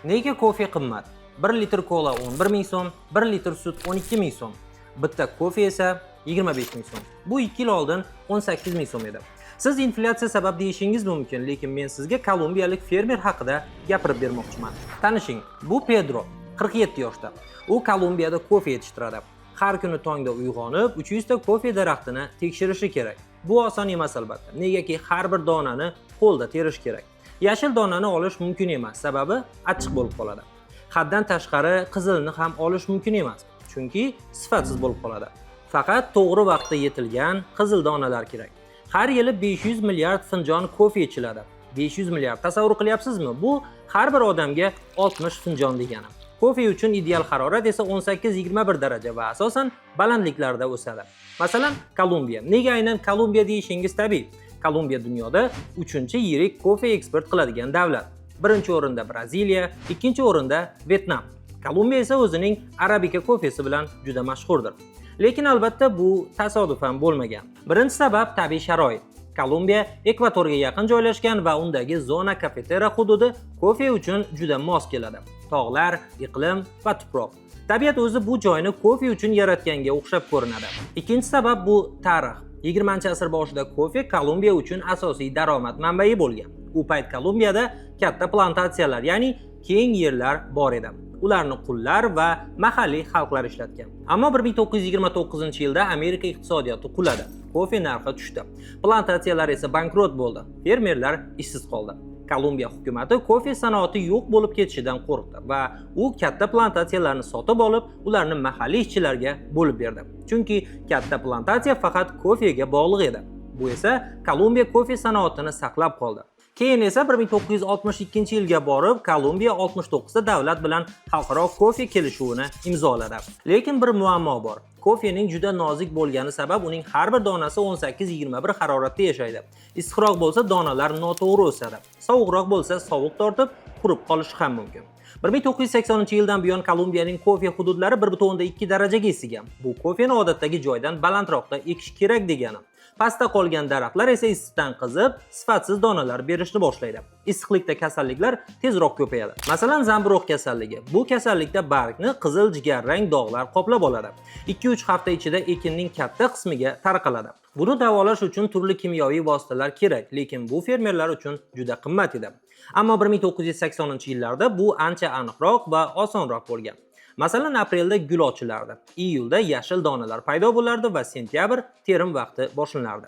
Nega kofe qimmat? 1 litr kola 11 ming so'm, 1 litr sut 12 ming so'm. Bitta kofe esa 25 ming so'm. Bu 2 yil oldin 18 ming so'm edi. Siz inflyatsiya sabab deyishingiz mumkin, lekin men sizga kolumbiyalik fermer haqida gapirib bermoqchiman. Tanishing, bu Pedro, 47 yoshda. U Kolumbiyada kofe yetishtiradi. Har kuni tongda uyg'onib, 300 ta kofe daraxtini tekshirishi kerak. Bu oson emas albatta, negaki har bir donani qo'lda terish kerak. Yashil donani olish mumkin emas, sababi achchiq bo'lib qoladi. Haddan tashqari qizilni ham olish mumkin emas, chunki sifatsiz bo'lib qoladi. Faqat to'g'ri vaqtda yetilgan qizil donalar kerak. Har yili 500 milliard finjon kofe ichiladi. 500 milliard, tasavvur qilyapsizmi? Bu har bir odamga 60 finjon degani. Kofe uchun ideal harorat esa 18-21 daraja va asosan balandliklarda o'sadi. Masalan, Kolumbiya. Nega aynan Kolumbiya deyishingiz tabiiy. Kolumbiya dunyoda 3-yirik kofe eksport qiladigan davlat. Birinchi o'rinda Braziliya, ikkinchi o'rinda Vyetnam. Kolumbiya esa o'zining arabika kofesi bilan juda mashhurdir. Lekin albatta bu tasodifan bo'lmagan. Birinchi sabab tabiiy sharoit. Kolumbiya ekvatorga yaqin joylashgan va undagi zona kafetera hududi kofe uchun juda mos keladi. Tog'lar, iqlim va tuproq. Tabiat o'zi bu joyni kofe uchun yaratganga o'xshab ko'rinadi. Ikkinchi sabab bu tarix. 20-asr boshida kofe Kolumbiya uchun asosiy daromad manbai bo'lgan. U payt Kolumbiyada katta plantatsiyalar, ya'ni keng yerlar bor edi. Ularni qullar va mahalliy xalqlar ishlatgan. Ammo 1929-yilda Amerika iqtisodiyoti quladi. Kofe narxi tushdi. Plantatsiyalar esa bankrot bo'ldi. Fermerlar ishsiz qoldi. Kolumbiya hukumati kofe sanoati yo'q bo'lib ketishidan qo'rqdi va u katta plantatsiyalarni sotib olib, ularni mahalliy ishchilarga bo'lib berdi. Chunki katta plantatsiya faqat kofega bog'liq edi. Bu esa Kolumbiya kofe sanoatini saqlab qoldi. Keyin esa 1962-yilga borib, Kolumbiya 69 ta davlat bilan xalqaro kofe kelishuvini imzoladi. Lekin bir muammo bor. Kofening juda nozik bo'lgani sabab uning har bir donasi 18-21 haroratda yashaydi. Issiqroq bo'lsa donalar noto'g'ri o'sadi. Sovuqroq bo'lsa sovuq tortib, qurib qolishi ham mumkin. 1980-yildan buyon Kolumbiyaning kofe hududlari 1.2 darajaga isigan. Bu kofeni odatdagi joydan balandroqda ekish kerak degani. Pastda qolgan daraxtlar esa issiqdan qizib, sifatsiz donalar berishni boshlaydi. Issiqlikda kasalliklar tezroq ko'payadi. Masalan, zamburug' kasalligi. Bu kasallikda bargni qizil jigarrang dog'lar qoplab oladi. 2-3 hafta ichida ekinning katta qismiga tarqaladi. Buni davolash uchun turli kimyoviy vositalar kerak, lekin bu fermerlar uchun juda qimmat edi. Ammo 1980-yillarda bu ancha aniqroq va osonroq bo'lgan. Masalan, aprelda gul ochilardi, iyulda yashil donalar paydo bo'lardi va sentyabr terim vaqti boshlanardi.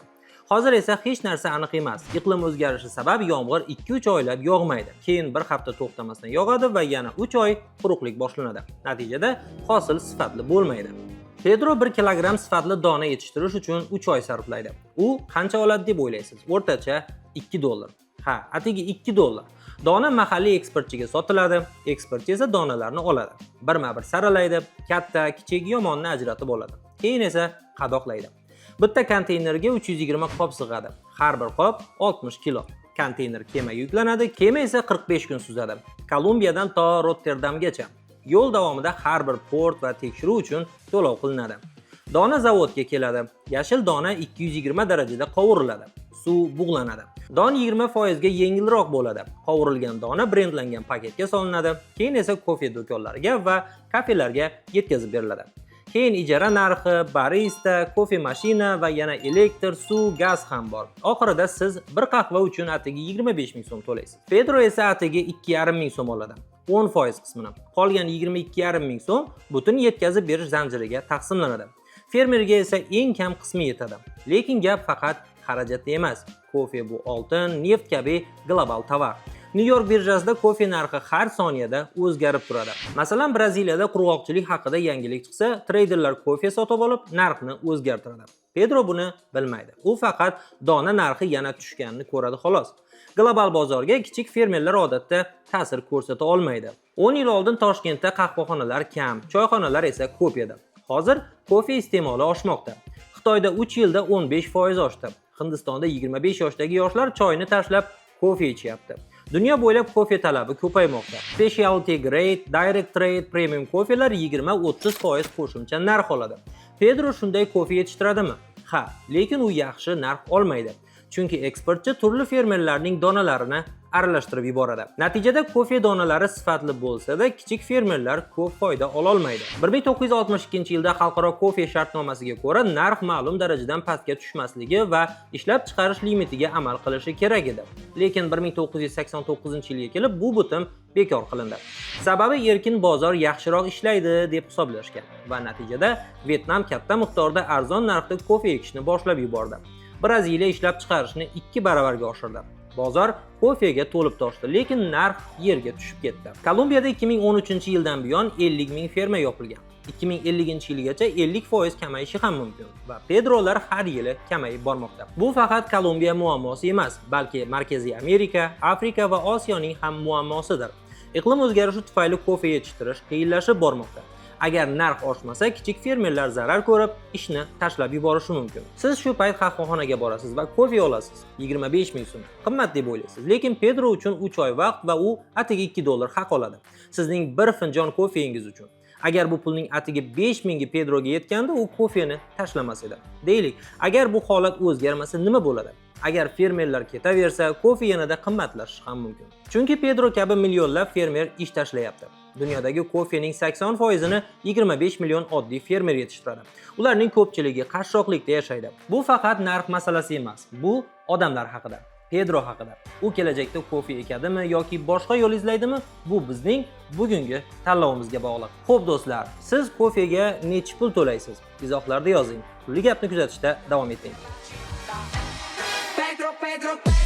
Hozir esa hech narsa aniq emas. Iqlim o'zgarishi sabab yomg'ir 2-3 oylab yog'maydi. Keyin bir hafta to'xtamasdan yog'adi va yana 3 oy quruqlik boshlanadi. Natijada hosil sifatli bo'lmaydi. Pedro 1 kilogramm sifatli dona yetishtirish uchun 3 oy sarflaydi. U qancha oladi deb o'ylaysiz? O'rtacha $2. Ha, atigi $2. Dona mahalliy eksportchiga sotiladi, eksportchi esa donalarni oladi. Birma-bir saralaydi, katta, kichik, yomonni ajratib oladi. Keyin esa qadoqlaydi. Bitta konteynerga 320 qop sig'adi. Har bir qop 60 kilo. Konteyner kemaga yuklanadi, kema esa 45 kun suzadi. Kolumbiyadan to Rotterdamgacha. Yo'l davomida har bir port va tekshiruv uchun to'lov qilinadi. Dona zavodga keladi. Yashil dona 220 darajada qovuriladi. Suv bug'lanadi. Don 20% ga yengilroq bo'ladi. Qovurilgan dona brendlangan paketga solinadi. Keyin esa kofe do'konlariga va kafelarga yetkazib beriladi. Keyin ijara narxi, barista, kofe mashina va yana elektr, suv, gaz ham bor. Oxirida siz bir qahva uchun atigi 25 ming so'm to'laysiz. Pedro esa atigi 2,5 ming so'm oladi. 10% qismini. Qolgan 22,5 ming so'm butun yetkazib berish zanjiriga taqsimlanadi. Fermerga esa eng kam qismi yetadi. Lekin gap faqat xarajatda emas. Kofe bu oltin, neft kabi global tovar. New York birjasida kofe narxi har soniyada o'zgarib turadi. Masalan, Braziliyada qurg'oqchilik haqida yangilik chiqsa, treyderlar kofe sotib olib, narxni o'zgartiradi. Pedro buni bilmaydi. U faqat dona narxi yana tushganini ko'radi xolos. Global bozorga kichik fermerlar odatda ta'sir ko'rsata olmaydi. 10 yil oldin Toshkentda qahvaxonalar kam, choyxonalar esa ko'p edi. Hozir kofe iste'moli oshmoqda. Xitoyda 3 yilda 15% oshdi. Hindistonda 25 yoshdagi yoshlar choyni tashlab kofe ichyapti. Dunyo bo'ylab kofe talabi ko'paymoqda. Specialty grade, direct trade, premium kofelar 20-30% qo'shimcha narx oladi. Pedro shunday kofe yetishtiradimi? Ha, lekin u yaxshi narx olmaydi. Chunki eksportchi turli fermerlarning donalarini aralashtirib yuboradi. Natijada kofe donalari sifatli bo'lsa-da, kichik fermerlar ko'p foyda ola olmaydi. 1962-yilda xalqaro kofe shartnomasiga ko'ra narx ma'lum darajadan pastga tushmasligi va ishlab chiqarish limitiga amal qilishi kerak edi. Lekin 1989-yilga kelib bu bitim bekor qilindi. Sababi erkin bozor yaxshiroq ishlaydi deb hisoblashgan va natijada Vyetnam katta miqdorda arzon narxda kofe ekishni boshlab yubordi. Braziliya ishlab chiqarishni 2 baravarga oshirdi. Bozor kofega to'lib toshdi, lekin narx yerga tushib ketdi. Kolumbiyada 2013-yildan buyon 50 ming ferma yopilgan. 2050-yilgacha 50% kamayishi ham mumkin va pedrolar har yili kamayib bormoqda. Bu faqat Kolumbiya muammosi emas, balki Markaziy Amerika, Afrika va Osiyoning ham muammosidir. Iqlim o'zgarishi tufayli kofe yetishtirish qiyinlashib bormoqda. Agar narx oshmasa, kichik fermerlar zarar ko'rib, ishni tashlab yuborishi mumkin. Siz shu payt qahvaxonaga borasiz va kofe olasiz. 25 ming so'm. Qimmat deb o'ylaysiz, lekin Pedro uchun 3 oy vaqt va u atiga $2 haq oladi. Sizning bir finjon kofeingiz uchun. Agar bu pulning atiga 5 mingi Pedroga yetganda, u kofeni tashlamas edi. Deylik, agar bu holat o'zgarmasa nima bo'ladi? Agar fermerlar ketaversa, kofe yanada qimmatlashishi ham mumkin. Chunki Pedro kabi millionlab fermer ish tashlayapti. Dunyodagi kofening 80%ni 25 million oddiy fermer yetishtiradi. Ularning ko'pchiligi qashshoqlikda yashaydi. Bu faqat narx masalasi emas, bu odamlar haqida. Pedro haqida. U kelajakda kofe ekadimi yoki boshqa yo'l izlaydimi? Bu bizning bugungi tanlovimizga bog'liq. Xo'p do'stlar, siz kofega necha pul to'laysiz? Izohlarda yozing. Pulli gapni kuzatishda davom eting. Pedro.